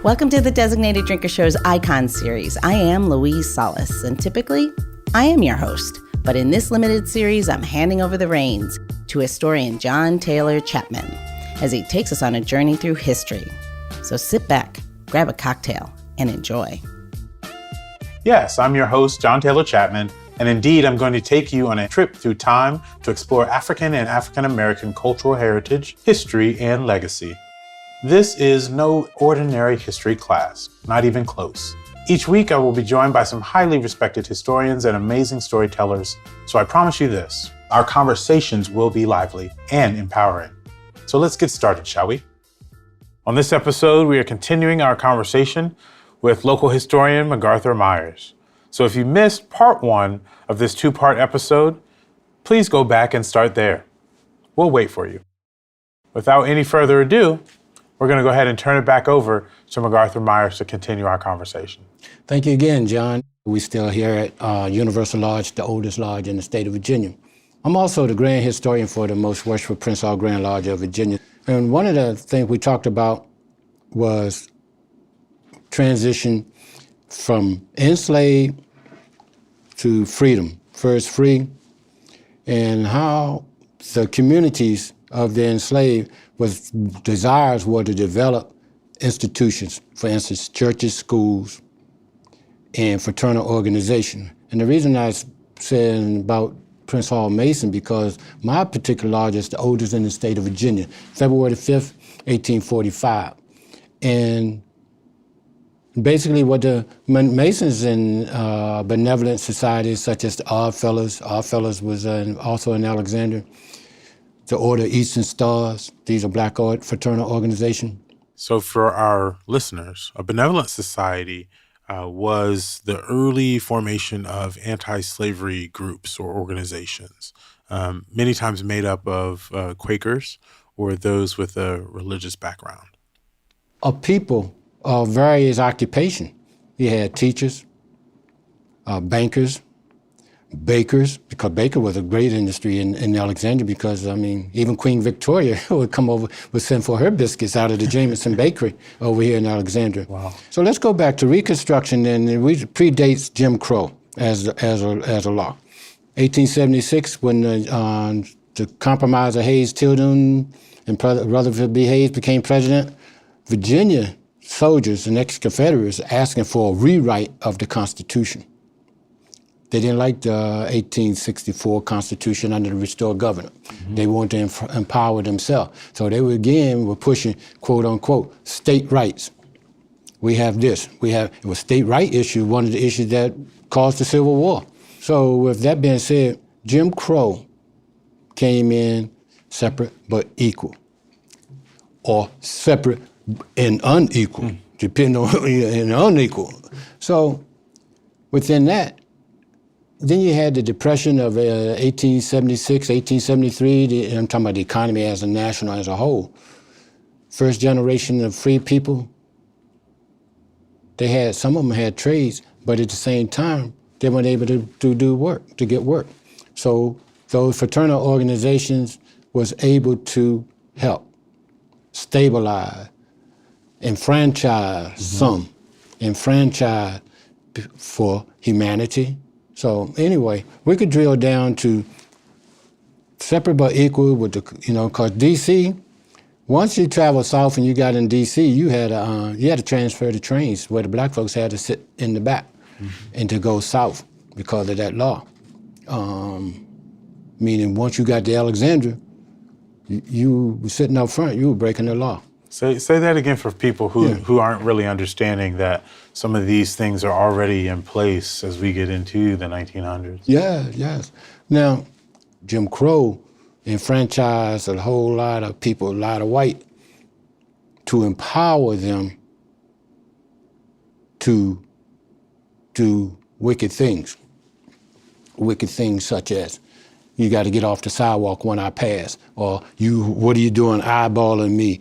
Welcome to the Designated Drinker Show's Icon series. I am Louise Solis, and typically, I am your host. But in this limited series, I'm handing over the reins to historian John Taylor Chapman as he takes us on a journey through history. So sit back, grab a cocktail, and enjoy. Yes, I'm your host, John Taylor Chapman, and indeed, I'm going to take you on a trip through time to explore African and African American cultural heritage, history, and legacy. This is no ordinary history class, not even close. Each week, I will be joined by some highly respected historians and amazing storytellers, so I promise you this, our conversations will be lively and empowering. So let's get started, shall we? On this episode, we are continuing our conversation with local historian McArthur Myers. So if you missed part one of this two-part episode, please go back and start there. We'll wait for you. Without any further ado, we're going to go ahead and turn it back over to McArthur Myers to continue our conversation. Thank you again, John. We're still here at Universal Lodge, the oldest lodge in the state of Virginia. I'm also the Grand Historian for the Most Worshipful Prince Hall Grand Lodge of Virginia. And one of the things we talked about was transition from enslaved to freedom, first free, and how the communities of the enslaved desires were to develop institutions, for instance, churches, schools, and fraternal organization. And the reason I said about Prince Hall Mason, because my particular lodge is the oldest in the state of Virginia, February 5th, 1845. And basically what the Masons and benevolent societies such as the Odd Fellows was also in Alexandria, the Order of Eastern Stars, these are Black fraternal organization. So for our listeners, a benevolent society was the early formation of anti-slavery groups or organizations, many times made up of Quakers or those with a religious background. A people of various occupation. You had teachers, bankers, bakers, because baker was a great industry in Alexandria because, even Queen Victoria would send for her biscuits out of the Jameson Bakery over here in Alexandria. Wow. So let's go back to Reconstruction, and it predates Jim Crow as a law. 1876, when the compromise of Hayes-Tilden and Rutherford B. Hayes became president, Virginia soldiers and ex-Confederates asking for a rewrite of the Constitution. They didn't like the 1864 Constitution under the restored governor. Mm-hmm. They wanted to empower themselves. So they were pushing, quote unquote, state rights. We have this. It was state right issue, one of the issues that caused the Civil War. So with that being said, Jim Crow came in separate but equal, or separate and unequal, depending on and unequal. So within that, then you had the Depression of 1876, 1873. I'm talking about the economy as a whole. First generation of free people, some of them had trades, but at the same time, they weren't able to get work. So those fraternal organizations was able to help stabilize, enfranchise some, enfranchise for humanity. So anyway, we could drill down to separate but equal with because D.C., once you travel south and you got in D.C., you had to transfer the trains where the black folks had to sit in the back and to go south because of that law. Meaning once you got to Alexandria, you were sitting up front, you were breaking the law. Say that again for people who aren't really understanding that some of these things are already in place as we get into the 1900s. Yes. Now, Jim Crow enfranchised a whole lot of people, a lot of white, to empower them to do wicked things such as you got to get off the sidewalk when I pass, or what are you doing eyeballing me?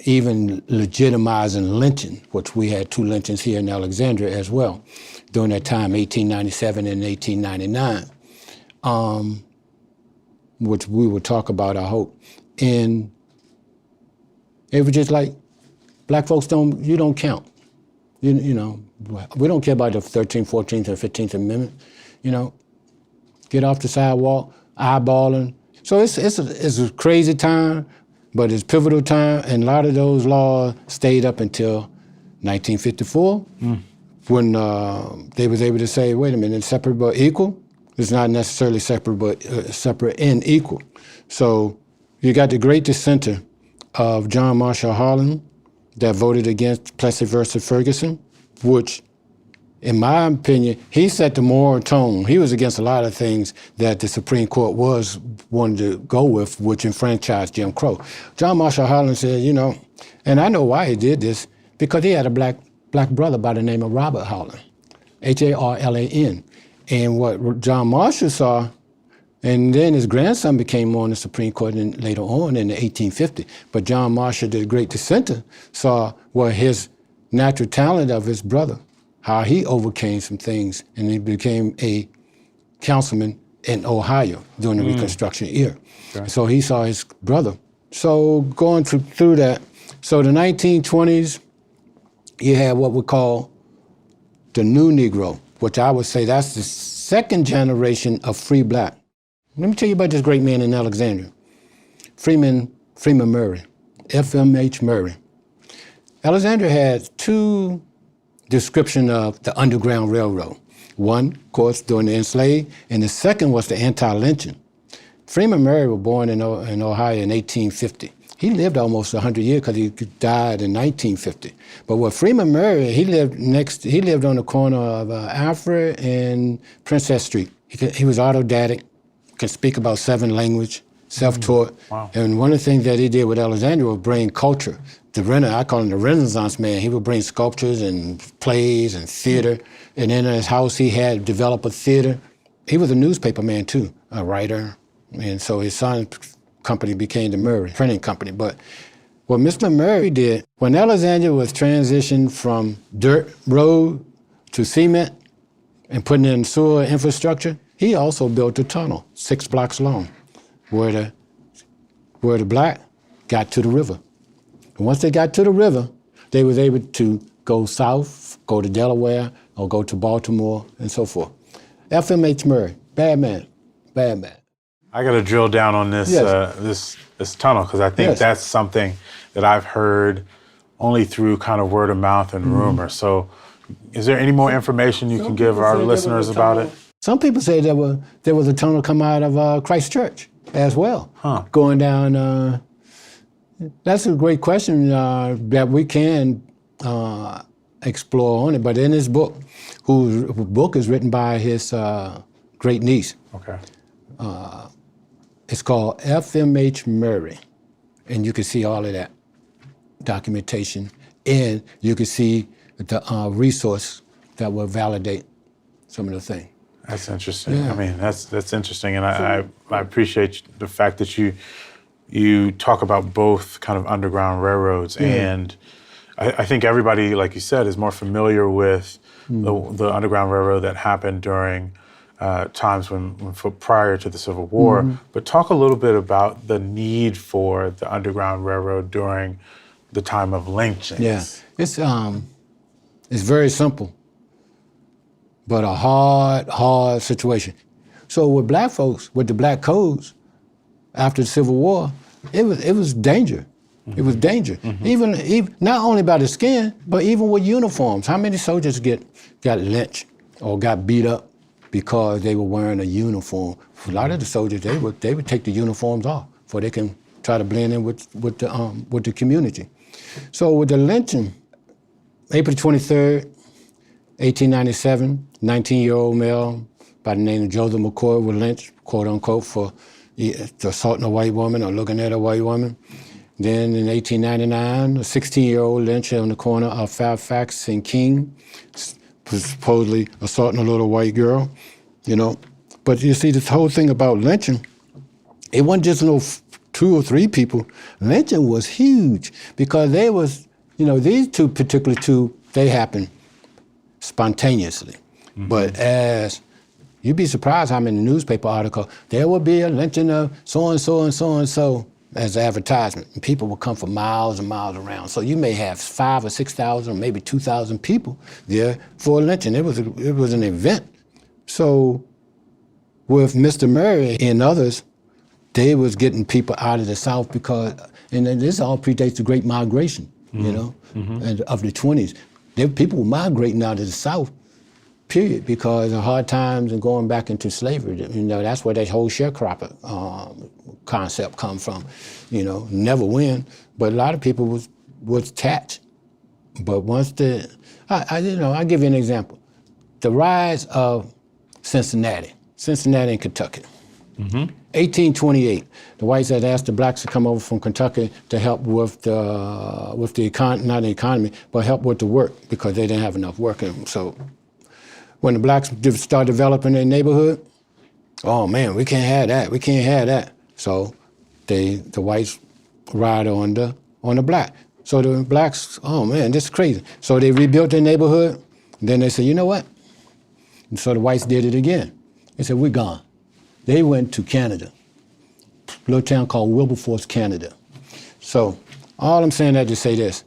Even legitimizing lynching, which we had 2 lynchings here in Alexandria as well during that time, 1897 and 1899, which we will talk about, I hope. And it was just like black folks you don't count. You know, we don't care about the 13th, 14th, or 15th Amendment. You know, get off the sidewalk, eyeballing. So it's a crazy time, but it's pivotal time, and a lot of those laws stayed up until 1954, when they was able to say, wait a minute, it's separate but equal. It's not necessarily separate, but separate and equal. So you got the great dissenter of John Marshall Harlan that voted against Plessy versus Ferguson, which, in my opinion, he set the moral tone. He was against a lot of things that the Supreme Court wanted to go with, which enfranchised Jim Crow. John Marshall Harlan said, you know, and I know why he did this, because he had a black brother by the name of Robert Harlan, Harlan. And what John Marshall saw, and then his grandson became on the Supreme Court later on in the 1850. But John Marshall, the great dissenter, saw what his natural talent of his brother, how he overcame some things, and he became a councilman in Ohio during the Reconstruction era. Okay. So he saw his brother. So going through that, so the 1920s, you had what we call the new Negro, which I would say that's the second generation of free black. Let me tell you about this great man in Alexandria, Freeman Murray, FMH Murray. Alexandria had two descriptions of the Underground Railroad. One, of course, during the enslaved, and the second was the anti-lynching. Freeman Murray was born in Ohio in 1850. He lived almost 100 years because he died in 1950. But with Freeman Murray, he lived on the corner of Alfred and Princess Street. He was autodidactic, could speak about 7 languages, self-taught. Wow. And one of the things that he did with Alexandria was bring culture. I call him the Renaissance man. He would bring sculptures and plays and theater. And in his house, he had developed a theater. He was a newspaper man too, a writer. And so his son's company became the Murray Printing Company. But what Mr. Murray did, when Alexandria was transitioned from dirt road to cement and putting in sewer infrastructure, he also built a tunnel 6 blocks long where the black got to the river. And once they got to the river, they was able to go south, go to Delaware, or go to Baltimore, and so forth. FMH Murray, bad man. I got to drill down on this this tunnel, because I think that's something that I've heard only through kind of word of mouth and rumor. So is there any more information you can give our listeners about it? Some people say there was a tunnel come out of Christ Church as well, going down. That's a great question that we can explore on it. But in his book, whose book is written by his great niece. Okay. It's called FMH Murray, and you can see all of that documentation, and you can see the resource that will validate some of the things. That's interesting. Yeah. I mean, that's interesting, and I appreciate the fact that you talk about both kind of underground railroads, and I think everybody, like you said, is more familiar with the Underground Railroad that happened during times prior to the Civil War. But talk a little bit about the need for the Underground Railroad during the time of lynching. Yeah, it's very simple, but a hard situation. So with black folks, with the black codes, after the Civil War, it was danger. It was danger. Even not only by the skin, but even with uniforms. How many soldiers got lynched or got beat up because they were wearing a uniform? For a lot of the soldiers, they would take the uniforms off so they can try to blend in with the community. So with the lynching, April 23rd, 1897, 19-year-old male by the name of Joseph McCoy was lynched, quote unquote, for assaulting a white woman or looking at a white woman. Then in 1899, a 16-year-old lynched on the corner of Fairfax and King, supposedly assaulting a little white girl, But you see, this whole thing about lynching, it wasn't just 2 or 3 people. Lynching was huge because they was, these particular two, they happened spontaneously. But as you'd be surprised how many newspaper articles, there will be a lynching of so-and-so and so-and-so. as advertisement. And people would come for miles and miles around. So you may have 5,000 or 6,000 or maybe 2,000 people there for a lynching. It was an event. So with Mr. Murray and others, they was getting people out of the South because, and this all predates the Great Migration, you know, and of the 20s. People were migrating out of the South, period, because of hard times and going back into slavery. You know, that's where that whole sharecropper concept come from. You know, never win, but a lot of people was attached. But once I'll give you an example. The rise of Cincinnati in Kentucky. 1828, the whites had asked the blacks to come over from Kentucky to help with the economy, not the economy, but help with the work because they didn't have enough work. And so when the blacks start developing their neighborhood, oh man, we can't have that. So the whites ride on the black. So the blacks, oh man, this is crazy. So they rebuilt their neighborhood. Then they said, you know what? And so the whites did it again. They said, we're gone. They went to Canada, a little town called Wilberforce, Canada. So all I'm saying that to say this,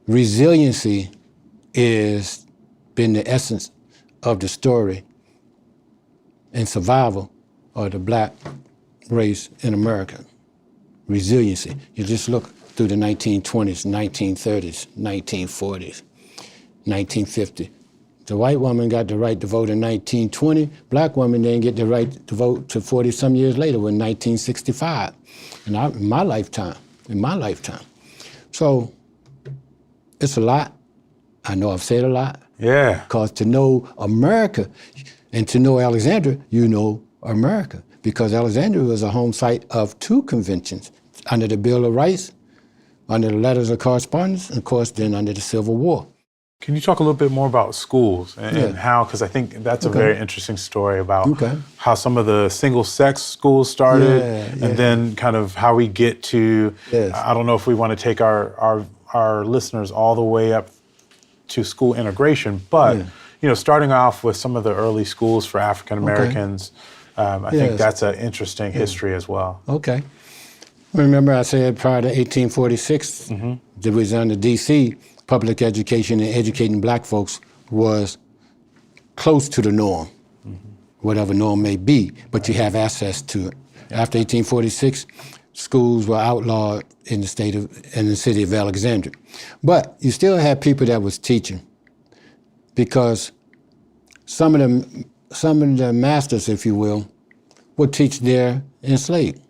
resiliency is been the essence of the story and survival of the black race in America. Resiliency. You just look through the 1920s, 1930s, 1940s, 1950. The white woman got the right to vote in 1920. Black women didn't get the right to vote to 40-some years later in 1965. And in my lifetime. So it's a lot. I know I've said a lot. Yeah. Because to know America and to know Alexandria, you know America. Because Alexandria was a home site of 2 conventions, under the Bill of Rights, under the Letters of Correspondence, and of course then under the Civil War. Can you talk a little bit more about schools and how, because I think that's a very interesting story about how some of the single-sex schools started and then kind of how we get to, I don't know if we want to take our listeners all the way up to school integration, but you know, starting off with some of the early schools for African Americans, I think that's an interesting history as well. Okay. Remember I said prior to 1846, that was under D.C., public education and educating black folks was close to the norm, whatever norm may be, but you have access to it. After 1846, schools were outlawed in the city of Alexandria. But you still had people that was teaching because some of the masters, if you will, would teach their enslaved.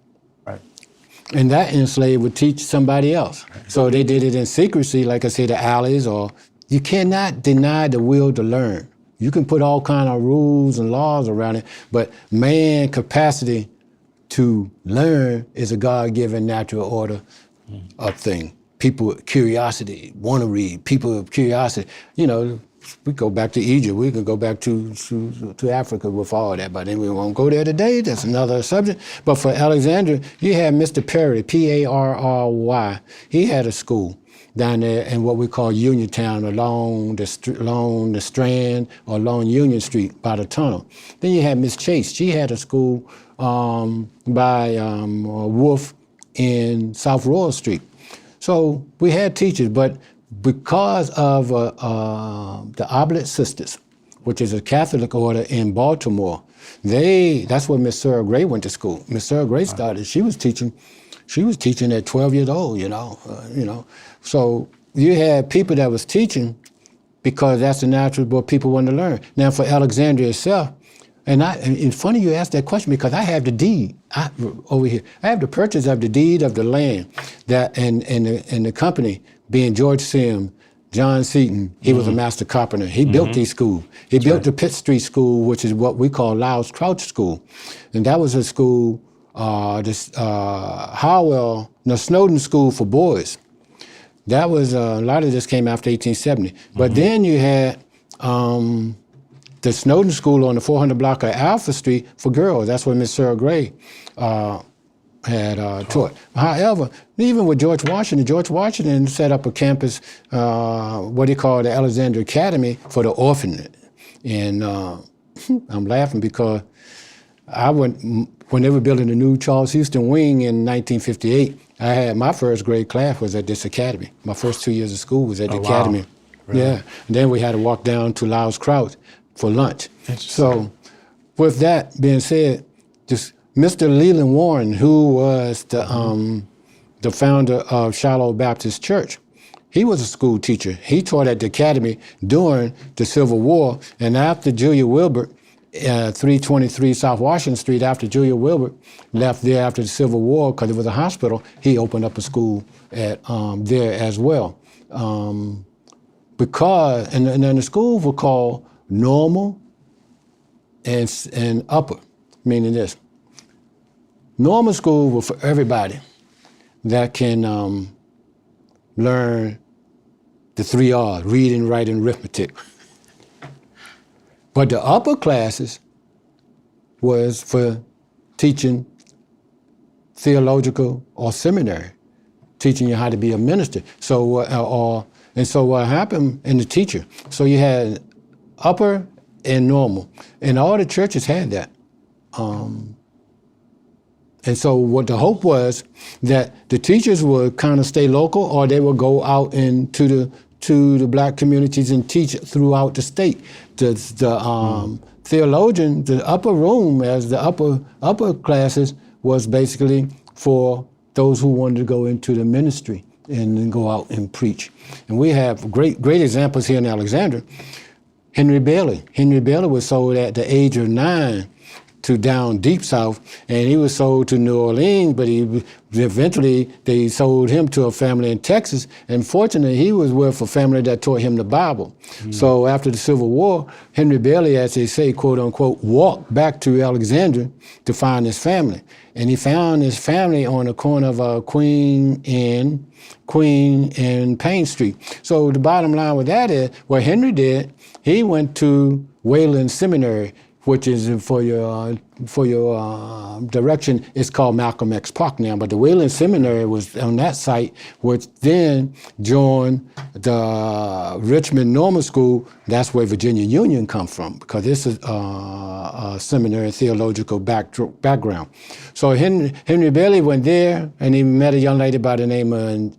And that enslaved would teach somebody else. So they did it in secrecy, like I said, the alleys, or you cannot deny the will to learn. You can put all kind of rules and laws around it, but man's capacity to learn is a God-given natural order of thing. People with curiosity want to read. People with curiosity, you know, we go back to Egypt. We could go back to Africa with all that, but then we won't go there today. That's another subject. But for Alexandria, you had Mr. Perry, P-A-R-R-Y. He had a school down there in what we call Uniontown, along the Strand or along Union Street by the tunnel. Then you had Miss Chase. She had a school by Wolf in South Royal Street. So we had teachers, but because of the Oblate Sisters, which is a Catholic order in Baltimore, that's where Miss Sarah Gray went to school. Miss Sarah Gray started, she was teaching at 12 years old, you know. So you had people that was teaching because that's the natural what people want to learn. Now for Alexandria itself, and it's funny you asked that question because I have the deed over here. I have the purchase of the deed of the land that and the company being George Sims, John Seaton, he was a master carpenter. He built these schools. He built the Pitt Street School, which is what we call Louds Crouch School. And that was a school, Snowden School for boys. That was, a lot of this came after 1870. But then you had the Snowden School on the 400 block of Alpha Street for girls. That's where Miss Sarah Gray had taught. However, even with George Washington set up a campus, what he called the Alexandria Academy for the orphanage. And I'm laughing because when they were building the new Charles Houston wing in 1958, I had my first grade class was at this academy. My first 2 years of school was at the academy. Wow. Really? Yeah. And then we had to walk down to Lyles Kraut for lunch. So with that being said, just Mr. Leland Warren, who was the founder of Shiloh Baptist Church, he was a school teacher. He taught at the academy during the Civil War, and after Julia Wilbert, 323 South Washington Street, after Julia Wilbert left there after the Civil War because it was a hospital, he opened up a school at there as well. Because, and then the schools were called normal and upper, meaning this. Normal school was for everybody that can learn the 3 R's, reading, writing, arithmetic. But the upper classes was for teaching theological or seminary, teaching you how to be a minister. So, what happened in the teacher? So you had upper and normal, and all the churches had that. And so what the hope was that the teachers would kind of stay local, or they would go out into the black communities and teach throughout the state. The theologian, the upper room, as the upper classes, was basically for those who wanted to go into the ministry and then go out and preach. And we have great examples here in Alexandria. Henry Bailey. Henry Bailey was sold at the age of 9 to down deep south, and he was sold to New Orleans, but eventually they sold him to a family in Texas, and fortunately he was with a family that taught him the Bible. So after the Civil War, Henry Bailey, as they say, quote unquote, walked back to Alexandria to find his family. And he found his family on the corner of Queen and Payne Street. So the bottom line with that is, what Henry did, he went to Wayland Seminary, which is for your direction, it's called Malcolm X Park now, but the Wayland Seminary was on that site, which then joined the Richmond Normal School. That's where Virginia Union come from, because this is a seminary theological background. So Henry Bailey went there, and he met a young lady by the name of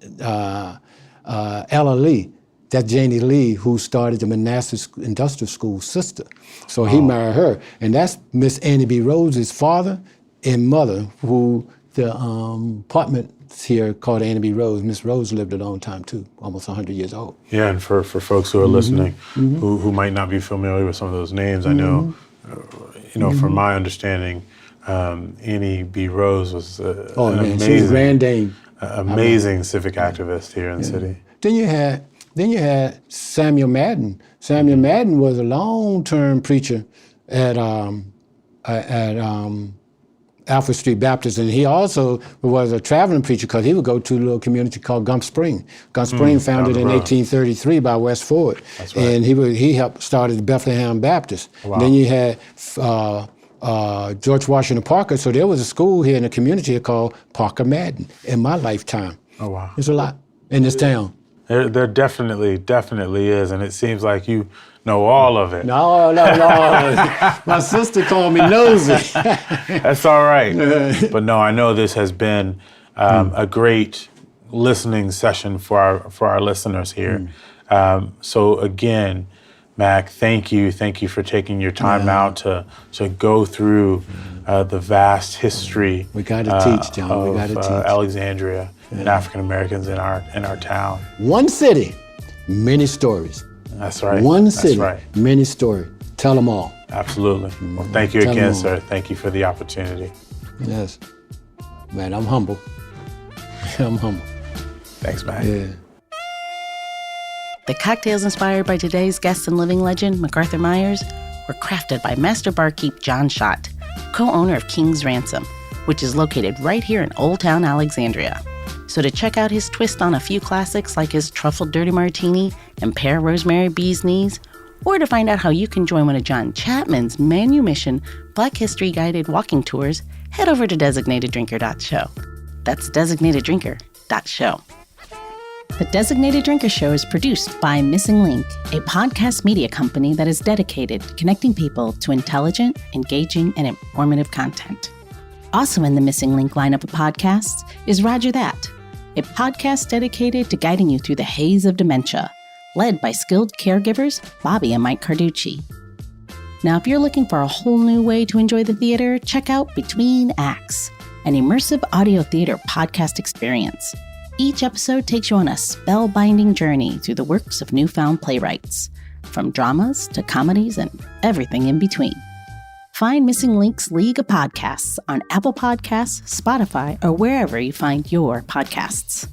Ella Lee. That's Janie Lee, who started the Manassas Industrial School sister. So he married her. And that's Miss Annie B. Rose's father and mother, who the apartments here called Annie B. Rose. Miss Rose lived a long time too, almost 100 years old. Yeah, and for folks who are listening, who might not be familiar with some of those names, I know, from my understanding, Annie B. Rose was an amazing, she was grand dame. Amazing civic activist here in the city. Then you had Samuel Madden. Samuel Madden was a long-term preacher at Alfred Street Baptist, and he also was a traveling preacher because he would go to a little community called Gump Spring. Gump Spring, founded in 1833 by West Ford. That's right. And he helped started Bethlehem Baptist. Wow. Then you had George Washington Parker, so there was a school here in the community called Parker Madden in my lifetime. Oh, wow. There's a lot in this town. There definitely is, and it seems like you know all of it. No. My sister called me nosy. That's all right. But no, I know this has been a great listening session for our listeners here. So again, Mac, thank you for taking your time out to go through the vast history. We got to teach, John. We got to teach Alexandria. And African Americans in our town. One city, many stories. That's right. One city, many stories. Tell them all. Absolutely. Well, thank you again, sir. Thank you for the opportunity. Yes. Man, I'm humble. I'm humble. Thanks, man. Yeah. The cocktails inspired by today's guest and living legend, McArthur Myers, were crafted by master barkeep John Schott, co-owner of King's Ransom, which is located right here in Old Town Alexandria. So to check out his twist on a few classics like his truffled dirty martini and Pear-Rosemary bee's knees, or to find out how you can join one of John Chapman's manumission Black History guided walking tours, head over to designateddrinker.show. That's designateddrinker.show. The Designated Drinker Show is produced by Missing Link, a podcast media company that is dedicated to connecting people to intelligent, engaging, and informative content. Also in the Missing Link lineup of podcasts is Rodger That, a podcast dedicated to guiding you through the haze of dementia, led by skilled caregivers Bobbi and Mike Carducci. Now, if you're looking for a whole new way to enjoy the theater, check out Between Acts, an immersive audio theater podcast experience. Each episode takes you on a spellbinding journey through the works of newfound playwrights, from dramas to comedies and everything in between. Find Missing Link's League of Podcasts on Apple Podcasts, Spotify, or wherever you find your podcasts.